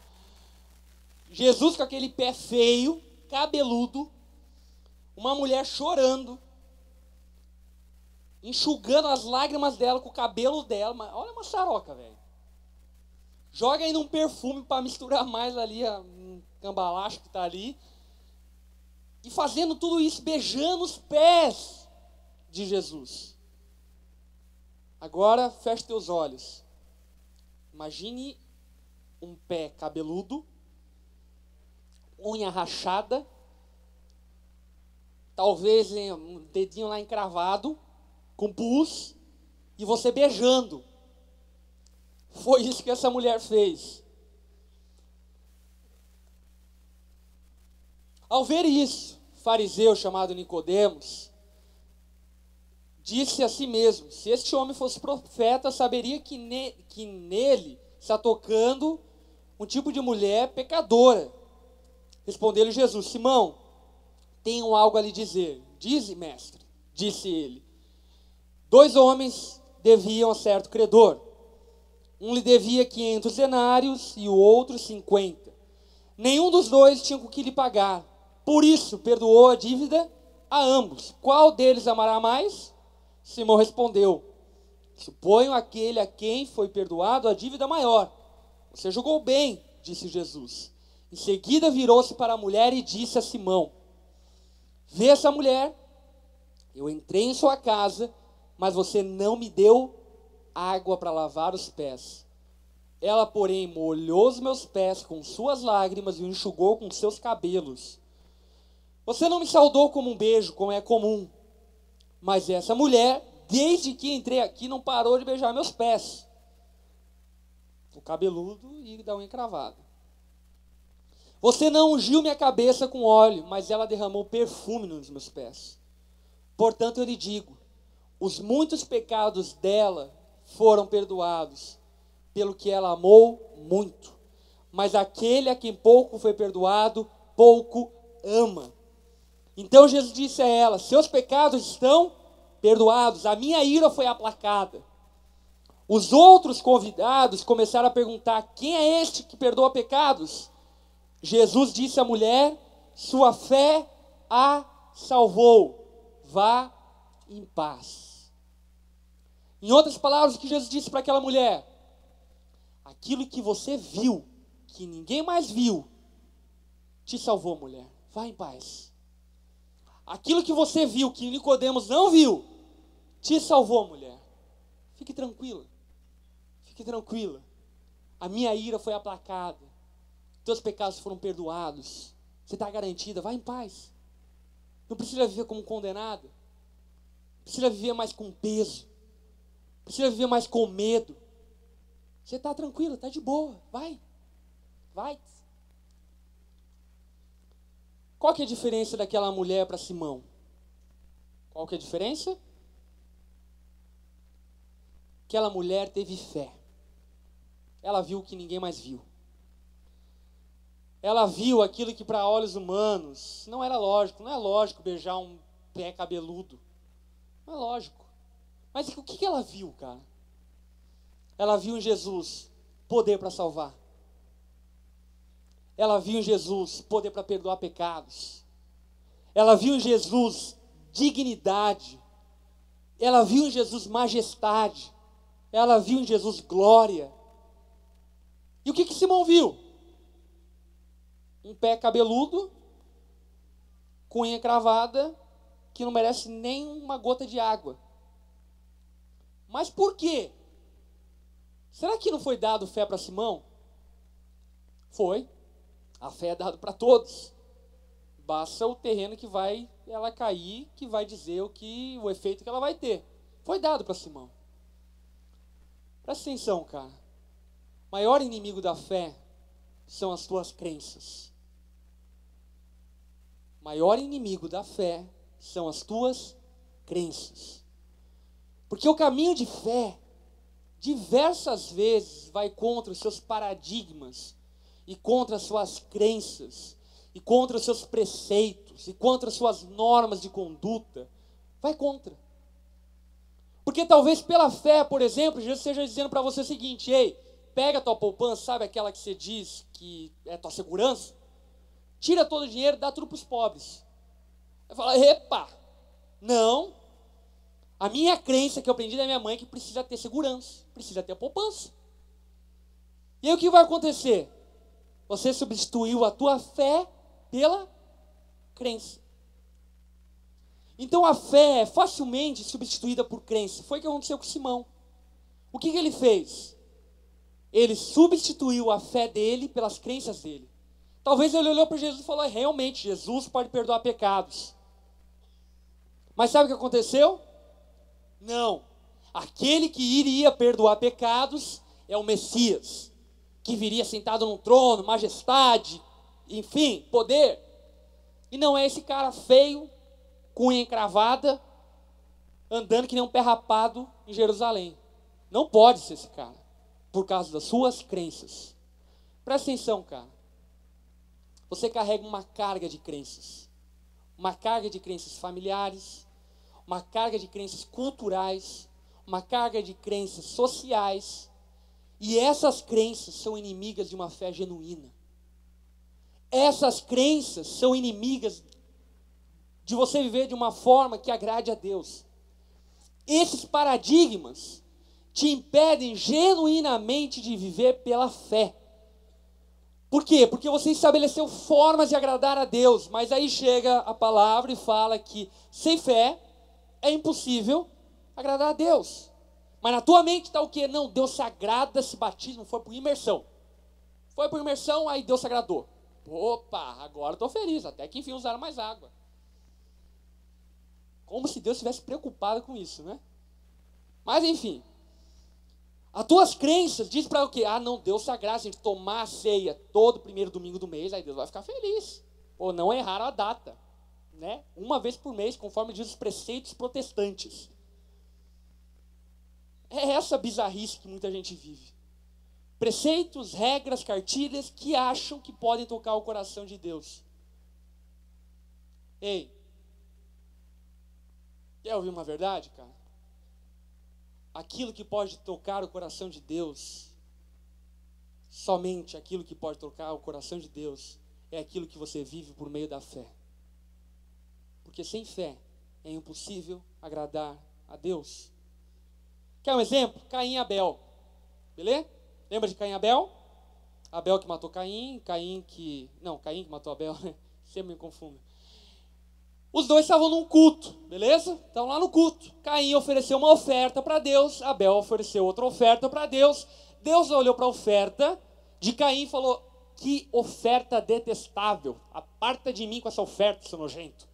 Jesus com aquele pé feio, cabeludo, uma mulher chorando, enxugando as lágrimas dela com o cabelo dela. Mas olha uma saroca, velho. Joga ainda um perfume para misturar mais ali um cambalacho que está ali. E fazendo tudo isso, beijando os pés de Jesus. Agora, feche teus olhos. Imagine um pé cabeludo, unha rachada, talvez um dedinho lá encravado, com pus, e você beijando. Foi isso que essa mulher fez. Ao ver isso, o fariseu chamado Nicodemos disse a si mesmo: se este homem fosse profeta, saberia que nele está tocando um tipo de mulher pecadora. Respondeu-lhe Jesus: Simão, tenho algo a lhe dizer. Dize, mestre, disse ele. 2 homens deviam a certo credor. Um lhe devia 500 denários e o outro 50. Nenhum dos dois tinha com que lhe pagar. Por isso, perdoou a dívida a ambos. Qual deles amará mais? Simão respondeu: suponho aquele a quem foi perdoado a dívida maior. Você julgou bem, disse Jesus. Em seguida virou-se para a mulher e disse a Simão: vê essa mulher, eu entrei em sua casa, mas você não me deu água para lavar os pés. Ela, porém, molhou os meus pés com suas lágrimas e o enxugou com seus cabelos. Você não me saudou como um beijo, como é comum, mas essa mulher, desde que entrei aqui, não parou de beijar meus pés. O cabeludo e da unha encravada. Você não ungiu minha cabeça com óleo, mas ela derramou perfume nos meus pés. Portanto, eu lhe digo, os muitos pecados dela foram perdoados, pelo que ela amou muito. Mas aquele a quem pouco foi perdoado, pouco ama. Então Jesus disse a ela: seus pecados estão perdoados, a minha ira foi aplacada. Os outros convidados começaram a perguntar: quem é este que perdoa pecados? Jesus disse à mulher: sua fé a salvou. Vá em paz. Em outras palavras, o que Jesus disse para aquela mulher: aquilo que você viu, que ninguém mais viu, te salvou, mulher. Vá em paz. Aquilo que você viu, que Nicodemos não viu, te salvou, mulher. Fique tranquila. Fique tranquila. A minha ira foi aplacada. Teus pecados foram perdoados. Você está garantida. Vá em paz. Não precisa viver como condenada. Não precisa viver mais com peso. Não precisa viver mais com medo. Você está tranquila, está de boa. Vai. Vai. Qual que é a diferença daquela mulher para Simão? Qual que é a diferença? Aquela mulher teve fé. Ela viu o que ninguém mais viu. Ela viu aquilo que para olhos humanos não era lógico. Não é lógico beijar um pé cabeludo. Não é lógico. Mas o que ela viu, cara? Ela viu em Jesus poder para salvar. Ela viu em Jesus poder para perdoar pecados. Ela viu em Jesus dignidade. Ela viu em Jesus majestade. Ela viu em Jesus glória. E o que Simão viu? Um pé cabeludo, com unha cravada, que não merece nem uma gota de água. Mas por quê? Será que não foi dado fé para Simão? Foi. A fé é dada para todos. Basta o terreno que vai ela cair, que vai dizer o efeito que ela vai ter. Foi dado para Simão. Presta atenção, cara. O maior inimigo da fé são as tuas crenças. O maior inimigo da fé são as tuas crenças. Porque o caminho de fé, diversas vezes, vai contra os seus paradigmas, e contra as suas crenças, e contra os seus preceitos, e contra as suas normas de conduta. Vai contra. Porque talvez pela fé, por exemplo, Jesus esteja dizendo para você o seguinte: ei, pega a tua poupança, sabe aquela que você diz que é a tua segurança? Tira todo o dinheiro e dá tudo para os pobres. Vai falar: epa, não. A minha crença que eu aprendi da minha mãe é que precisa ter segurança, precisa ter poupança. E aí o que vai acontecer? Você substituiu a tua fé pela crença. Então a fé é facilmente substituída por crença. Foi o que aconteceu com Simão. O que ele fez? Ele substituiu a fé dele pelas crenças dele. Talvez ele olhou para Jesus e falou: realmente, Jesus pode perdoar pecados. Mas sabe o que aconteceu? Não. Aquele que iria perdoar pecados é o Messias, que viria sentado num trono, majestade, enfim, poder. E não é esse cara feio, com unha encravada, andando que nem um pé rapado em Jerusalém. Não pode ser esse cara, por causa das suas crenças. Presta atenção, cara. Você carrega uma carga de crenças. Uma carga de crenças familiares, uma carga de crenças culturais, uma carga de crenças sociais. E essas crenças são inimigas de uma fé genuína. Essas crenças são inimigas de você viver de uma forma que agrade a Deus. Esses paradigmas te impedem genuinamente de viver pela fé. Por quê? Porque você estabeleceu formas de agradar a Deus, mas aí chega a palavra e fala que sem fé é impossível agradar a Deus. Mas na tua mente está o quê? Não, Deus se agrada se batismo foi por imersão. Foi por imersão, aí Deus se agradou. Opa, agora estou feliz, até que enfim usaram mais água. Como se Deus estivesse preocupado com isso, né? Mas enfim, as tuas crenças diz para o quê? Ah, não, Deus se agrada se a gente tomar a ceia todo primeiro domingo do mês, aí Deus vai ficar feliz. Ou não erraram a data, né? Uma vez por mês, conforme diz os preceitos protestantes. É essa bizarrice que muita gente vive. Preceitos, regras, cartilhas que acham que podem tocar o coração de Deus. Ei, quer ouvir uma verdade, cara? Aquilo que pode tocar o coração de Deus, somente aquilo que pode tocar o coração de Deus, é aquilo que você vive por meio da fé. Porque sem fé é impossível agradar a Deus. Quer um exemplo? Caim e Abel. Beleza? Lembra de Caim e Abel? Abel que matou Caim, Caim que matou Abel, né? Sempre me confundo. Os dois estavam num culto, beleza? Estavam lá no culto. Caim ofereceu uma oferta para Deus, Abel ofereceu outra oferta para Deus. Deus olhou para a oferta de Caim e falou: que oferta detestável, aparta de mim com essa oferta, seu nojento.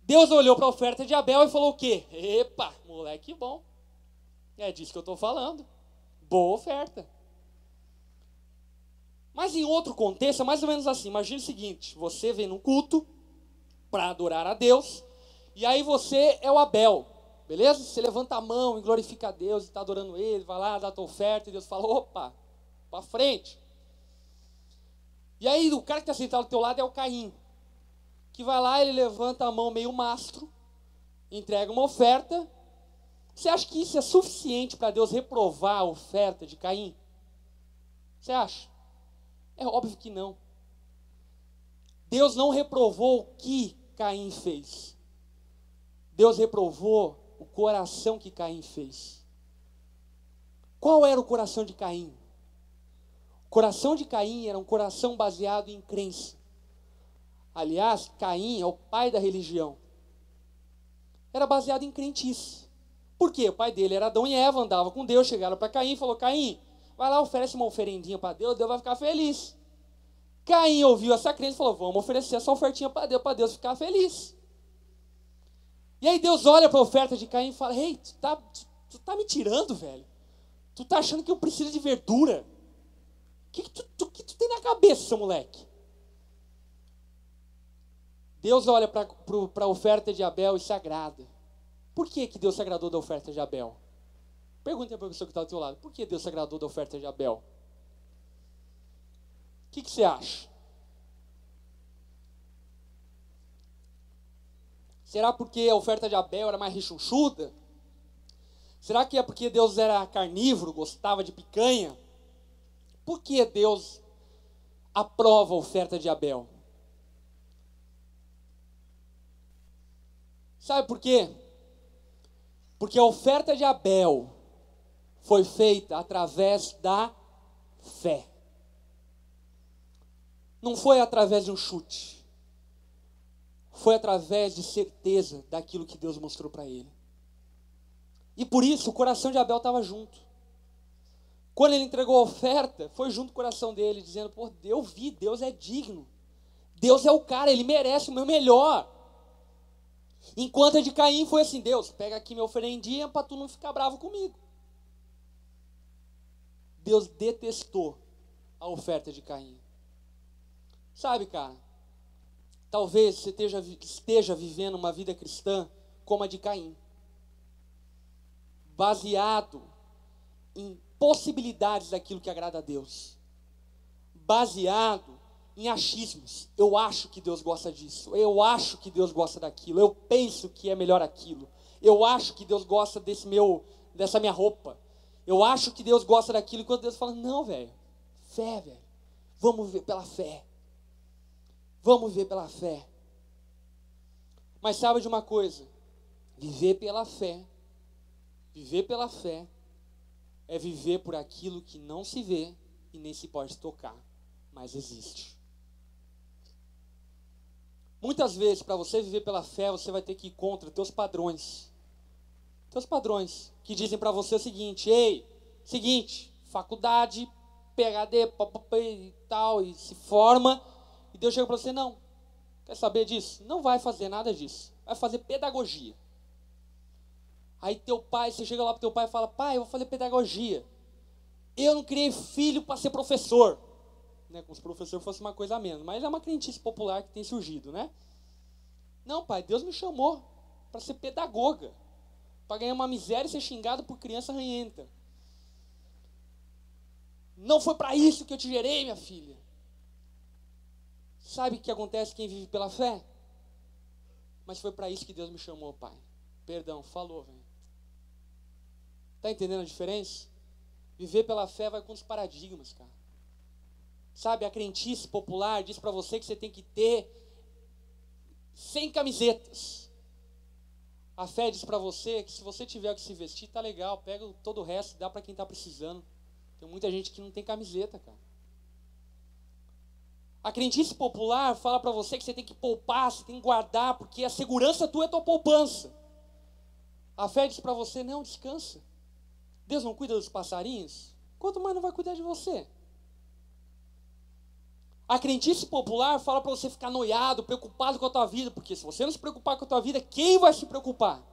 Deus olhou para a oferta de Abel e falou o quê? Epa, moleque bom. É disso que eu estou falando. Boa oferta. Mas em outro contexto, é mais ou menos assim. Imagine o seguinte: você vem num culto para adorar a Deus, e aí você é o Abel, beleza? Você levanta a mão e glorifica a Deus, e está adorando Ele, vai lá, dá a tua oferta, e Deus fala: opa, para frente. E aí o cara que está sentado do teu lado é o Caim, que vai lá, ele levanta a mão meio mastro, entrega uma oferta. Você acha que isso é suficiente para Deus reprovar a oferta de Caim? Você acha? É óbvio que não. Deus não reprovou o que Caim fez. Deus reprovou o coração que Caim fez. Qual era o coração de Caim? O coração de Caim era um coração baseado em crença. Aliás, Caim é o pai da religião. Era baseado em crentice. Por quê? O pai dele era Adão e Eva, andava com Deus, chegaram para Caim e falou: Caim, vai lá, oferece uma oferendinha para Deus, Deus vai ficar feliz. Caim ouviu essa crença e falou: vamos oferecer essa ofertinha para Deus ficar feliz. E aí Deus olha para a oferta de Caim e fala: ei, tu tá me tirando, velho? Tu tá achando que eu preciso de verdura? O que tu tem na cabeça, seu moleque? Deus olha para a oferta de Abel e se agrada. Por que Deus se agradou da oferta de Abel? Pergunta para a pessoa que está do teu lado: por que Deus se agradou da oferta de Abel? O que você acha? Será porque a oferta de Abel era mais rechonchuda? Será que é porque Deus era carnívoro, gostava de picanha? Por que Deus aprova a oferta de Abel? Sabe por quê? Porque a oferta de Abel foi feita através da fé. Não foi através de um chute. Foi através de certeza daquilo que Deus mostrou para ele. E por isso o coração de Abel estava junto. Quando ele entregou a oferta, foi junto com o coração dele, dizendo: pô, eu vi, Deus é digno. Deus é o cara, ele merece o meu melhor. Enquanto a de Caim foi assim: Deus, pega aqui minha oferendinha para tu não ficar bravo comigo. Deus detestou a oferta de Caim. Sabe, cara, talvez você esteja vivendo uma vida cristã como a de Caim, baseado em possibilidades daquilo que agrada a Deus, baseado em achismos. Eu acho que Deus gosta disso, eu acho que Deus gosta daquilo, eu penso que é melhor aquilo, eu acho que Deus gosta dessa minha roupa, eu acho que Deus gosta daquilo, enquanto Deus fala: não, velho, fé, velho, vamos ver pela fé. Vamos ver pela fé. Mas sabe de uma coisa? Viver pela fé é viver por aquilo que não se vê e nem se pode tocar, mas existe. Muitas vezes, para você viver pela fé, você vai ter que ir contra teus padrões. Teus padrões, que dizem para você o seguinte: ei, faculdade, PhD, e tal, e se forma. E Deus chega para você: não, quer saber disso? Não vai fazer nada disso. Vai fazer pedagogia. Aí você chega lá para teu pai e fala: pai, eu vou fazer pedagogia. Eu não criei filho para ser professor. Né? Como se professor fosse uma coisa a menos. Mas é uma crentice popular que tem surgido, né? Não, pai, Deus me chamou para ser pedagoga. Para ganhar uma miséria e ser xingado por criança ranhenta. Não foi para isso que eu te gerei, minha filha. Sabe o que acontece quem vive pela fé? Mas foi para isso que Deus me chamou, pai. Perdão, falou, velho. Está entendendo a diferença? Viver pela fé vai com os paradigmas, cara. Sabe, a crentice popular diz para você que você tem que ter 100 camisetas. A fé diz para você que se você tiver o que se vestir, tá legal, pega todo o resto e dá para quem está precisando. Tem muita gente que não tem camiseta, cara. A crendice popular fala para você que você tem que poupar, você tem que guardar, porque a segurança tua é a tua poupança. A fé diz para você, não, descansa. Deus não cuida dos passarinhos? Quanto mais não vai cuidar de você? A crendice popular fala para você ficar noiado, preocupado com a tua vida, porque se você não se preocupar com a tua vida, quem vai se preocupar?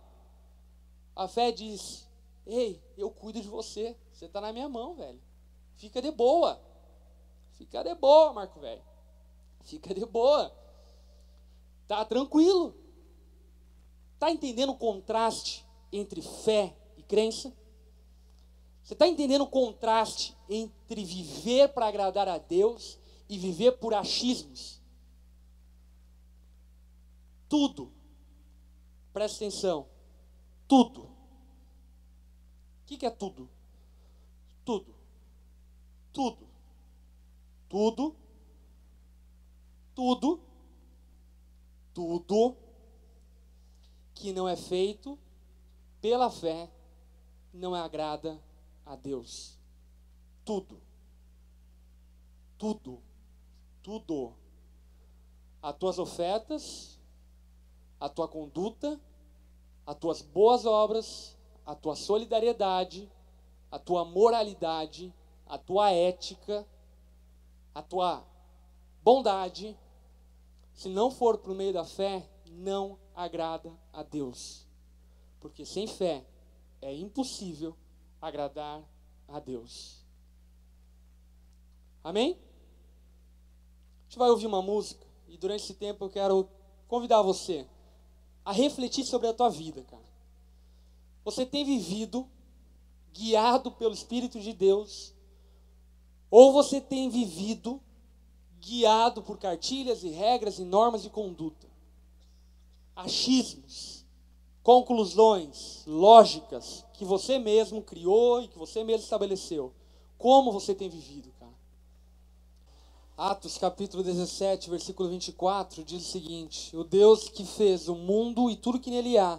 A fé diz, ei, eu cuido de você, você está na minha mão, velho. Fica de boa. Fica de boa, Marco, velho. Fica de boa. Tá tranquilo. Tá entendendo o contraste entre fé e crença? Você está entendendo o contraste entre viver para agradar a Deus e viver por achismos? Tudo, presta atenção, tudo. O que é tudo? Tudo. Tudo. Tudo. Tudo. Tudo que não é feito pela fé não agrada a Deus. Tudo. Tudo. Tudo. As tuas ofertas, a tua conduta, as tuas boas obras, a tua solidariedade, a tua moralidade, a tua ética, a tua bondade, se não for por meio da fé, não agrada a Deus. Porque sem fé é impossível agradar a Deus. Amém? A gente vai ouvir uma música e durante esse tempo eu quero convidar você a refletir sobre a tua vida, cara. Você tem vivido guiado pelo Espírito de Deus, ou você tem vivido guiado por cartilhas e regras e normas de conduta, achismos, conclusões, lógicas que você mesmo criou e que você mesmo estabeleceu? Como você tem vivido, cara? Atos capítulo 17, versículo 24, diz o seguinte: o Deus que fez o mundo e tudo que nele há,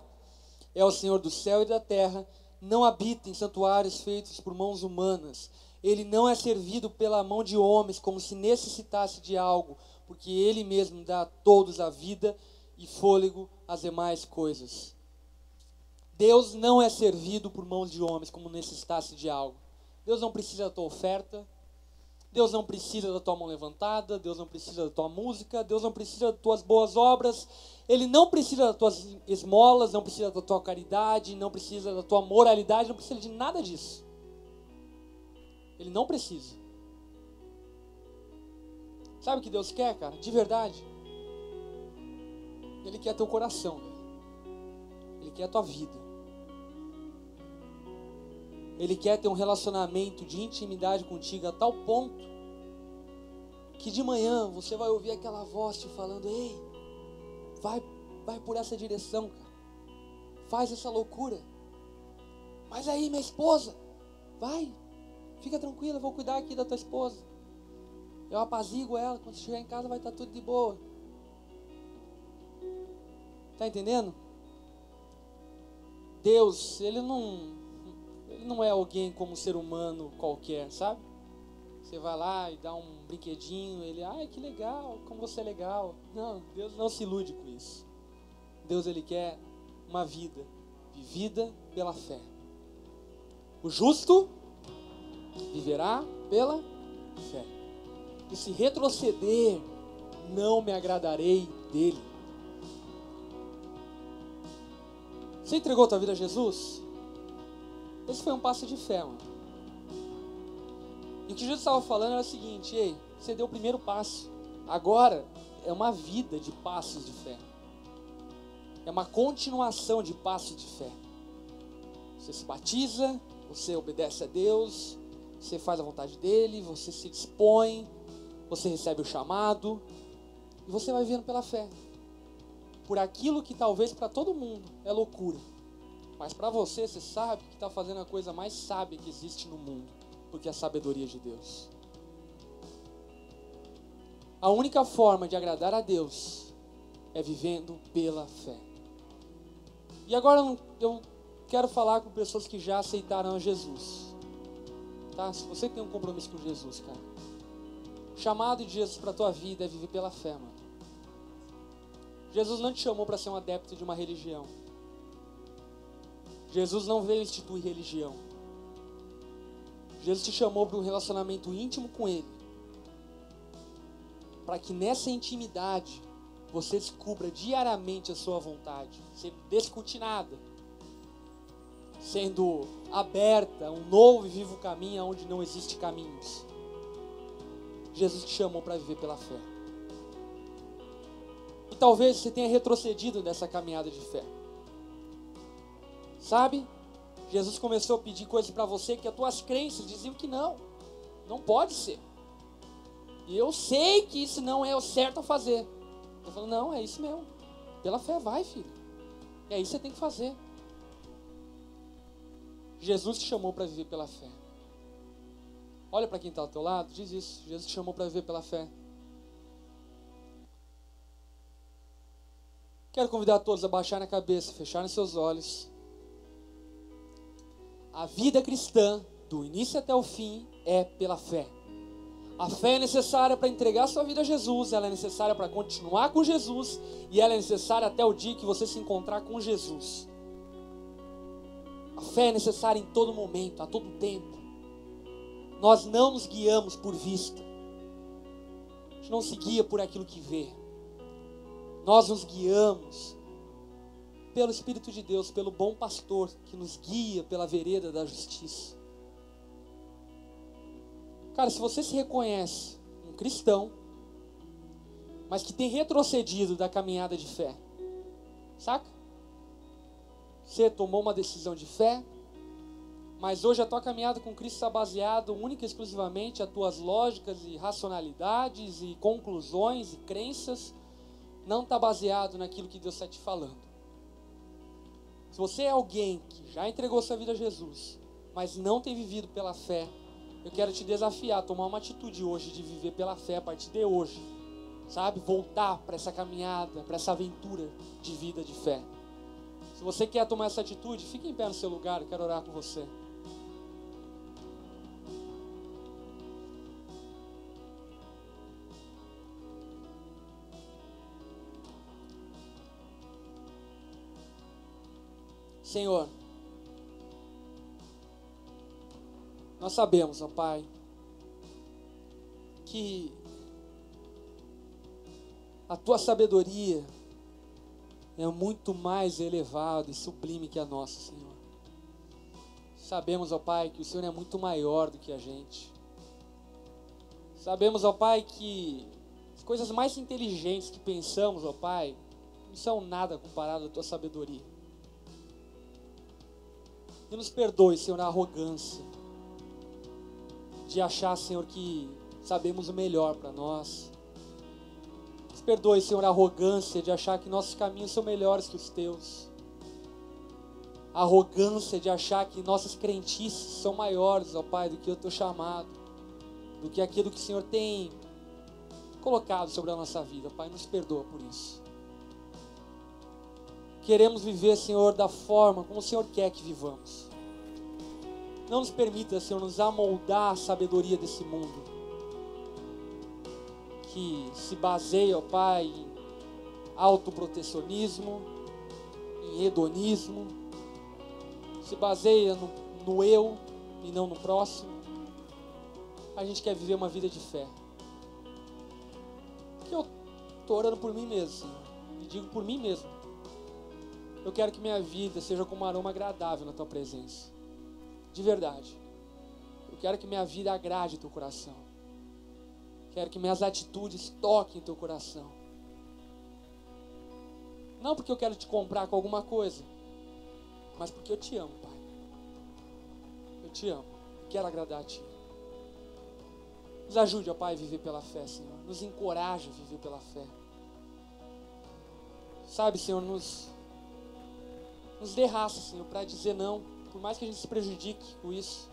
é o Senhor do céu e da terra, não habita em santuários feitos por mãos humanas. Ele não é servido pela mão de homens como se necessitasse de algo, porque Ele mesmo dá a todos a vida e fôlego às demais coisas. Deus não é servido por mãos de homens como necessitasse de algo. Deus não precisa da tua oferta, Deus não precisa da tua mão levantada, Deus não precisa da tua música, Deus não precisa das tuas boas obras, Ele não precisa das tuas esmolas, não precisa da tua caridade, não precisa da tua moralidade, não precisa de nada disso. Ele não precisa. Sabe o que Deus quer, cara? De verdade. Ele quer teu coração. Ele quer a tua vida. Ele quer ter um relacionamento de intimidade contigo a tal ponto que de manhã você vai ouvir aquela voz te falando: ei, vai por essa direção, cara. Faz essa loucura. Mas aí, minha esposa, vai. Fica tranquila, eu vou cuidar aqui da tua esposa. Eu apazigo ela, quando chegar em casa vai estar tudo de boa. Está entendendo? Deus, Ele não é alguém como um ser humano qualquer, sabe? Você vai lá e dá um brinquedinho, Ele, ai que legal, como você é legal. Não, Deus não se ilude com isso. Deus, Ele quer uma vida vivida pela fé. O justo viverá pela fé. E se retroceder, não me agradarei dele. Você entregou tua vida a Jesus? Esse foi um passo de fé, mano. E o que Jesus estava falando era o seguinte: ei, você deu o primeiro passo. Agora é uma vida de passos de fé. É uma continuação de passos de fé. Você se batiza, você obedece a Deus, você faz a vontade dele, você se dispõe, você recebe o chamado, e você vai vivendo pela fé. Por aquilo que talvez para todo mundo é loucura, mas para você, você sabe que está fazendo a coisa mais sábia que existe no mundo, porque é a sabedoria de Deus. A única forma de agradar a Deus é vivendo pela fé. E agora eu quero falar com pessoas que já aceitaram a Jesus. Tá? Se você tem um compromisso com Jesus, cara, o chamado de Jesus para a tua vida é viver pela fé, mano. Jesus não te chamou para ser um adepto de uma religião. Jesus não veio instituir religião. Jesus te chamou para um relacionamento íntimo com Ele. Para que nessa intimidade você descubra diariamente a sua vontade, sendo descortinada, sendo aberta a um novo e vivo caminho onde não existe caminhos. Jesus te chamou para viver pela fé. E talvez você tenha retrocedido nessa caminhada de fé. Sabe? Jesus começou a pedir coisas para você que as tuas crenças diziam que não pode ser. E eu sei que isso não é o certo a fazer. Eu falo, não, é isso mesmo. Pela fé, vai, filho. É isso que você tem que fazer. Jesus te chamou para viver pela fé. Olha para quem está ao teu lado, diz isso. Jesus te chamou para viver pela fé. Quero convidar todos a baixarem a cabeça, fecharem seus olhos. A vida cristã, do início até o fim, é pela fé. A fé é necessária para entregar sua vida a Jesus, ela é necessária para continuar com Jesus, e ela é necessária até o dia que você se encontrar com Jesus. A fé é necessária em todo momento, a todo tempo. Nós não nos guiamos por vista. A gente não se guia por aquilo que vê. Nós nos guiamos pelo Espírito de Deus, pelo bom pastor que nos guia pela vereda da justiça. Cara, se você se reconhece um cristão, mas que tem retrocedido da caminhada de fé, saca? Você tomou uma decisão de fé, mas hoje a tua caminhada com Cristo está baseada única e exclusivamente as tuas lógicas e racionalidades e conclusões e crenças, não está baseado naquilo que Deus está te falando. Se você é alguém que já entregou sua vida a Jesus, mas não tem vivido pela fé, eu quero te desafiar a tomar uma atitude hoje de viver pela fé a partir de hoje, sabe? Voltar para essa caminhada, para essa aventura de vida de fé. Se você quer tomar essa atitude, fique em pé no seu lugar, eu quero orar com você. Senhor, nós sabemos, ó Pai, que a Tua sabedoria é muito mais elevada e sublime que a nossa, Senhor. Sabemos, ó Pai, que o Senhor é muito maior do que a gente. Sabemos, ó Pai, que as coisas mais inteligentes que pensamos, ó Pai, não são nada comparado à Tua sabedoria. E nos perdoe, Senhor, a arrogância de achar, Senhor, que sabemos o melhor para nós. Nos perdoe, Senhor, a arrogância de achar que nossos caminhos são melhores que os Teus. A arrogância de achar que nossas crentices são maiores, ó Pai, do que o Teu chamado, do que aquilo que o Senhor tem colocado sobre a nossa vida. Pai, nos perdoa por isso. Queremos viver, Senhor, da forma como o Senhor quer que vivamos. Não nos permita, Senhor, nos amoldar a sabedoria desse mundo, que se baseia, ó Pai, em autoprotecionismo, em hedonismo, se baseia no eu e não no próximo. A gente quer viver uma vida de fé. Porque eu estou orando por mim mesmo, Senhor, e digo por mim mesmo. Eu quero que minha vida seja como um aroma agradável na Tua presença. De verdade. Eu quero que minha vida agrade Teu coração. Quero que minhas atitudes toquem Teu coração. Não porque eu quero te comprar com alguma coisa, mas porque eu te amo, Pai. Eu te amo. Quero agradar a Ti. Nos ajude, ó Pai, a viver pela fé, Senhor. Nos encoraje a viver pela fé. Sabe, Senhor, nos dê raça, Senhor, para dizer não, por mais que a gente se prejudique com isso.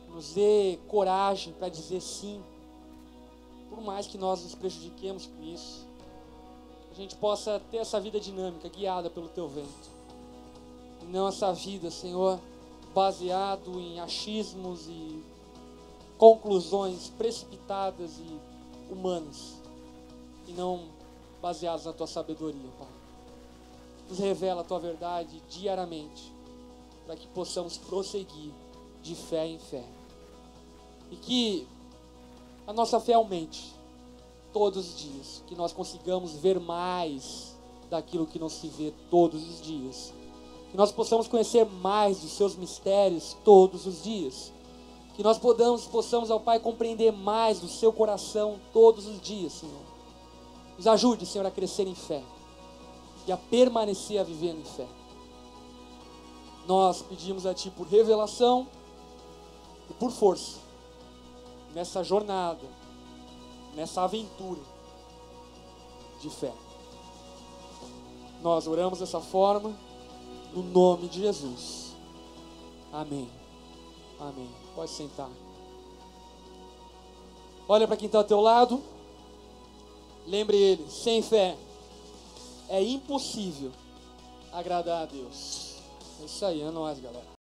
Nos dê coragem para dizer sim, por mais que nós nos prejudiquemos com isso. a gente possa ter essa vida dinâmica, guiada pelo Teu vento. E não essa vida, Senhor, baseado em achismos e conclusões precipitadas e humanas, e não baseadas na Tua sabedoria, Pai. Nos revela a Tua verdade diariamente, para que possamos prosseguir de fé em fé. E que a nossa fé aumente todos os dias, que nós consigamos ver mais daquilo que não se vê todos os dias, que nós possamos conhecer mais dos Seus mistérios todos os dias, que nós possamos, ó Pai, compreender mais do Seu coração todos os dias, Senhor. Nos ajude, Senhor, a crescer em fé e a permanecer a viver em fé. Nós pedimos a Ti por revelação e por força nessa jornada, nessa aventura de fé. Nós oramos dessa forma, no nome de Jesus. Amém. Amém. Pode sentar. Olha para quem está ao teu lado. Lembre ele, sem fé é impossível agradar a Deus. É isso aí, é nóis, galera.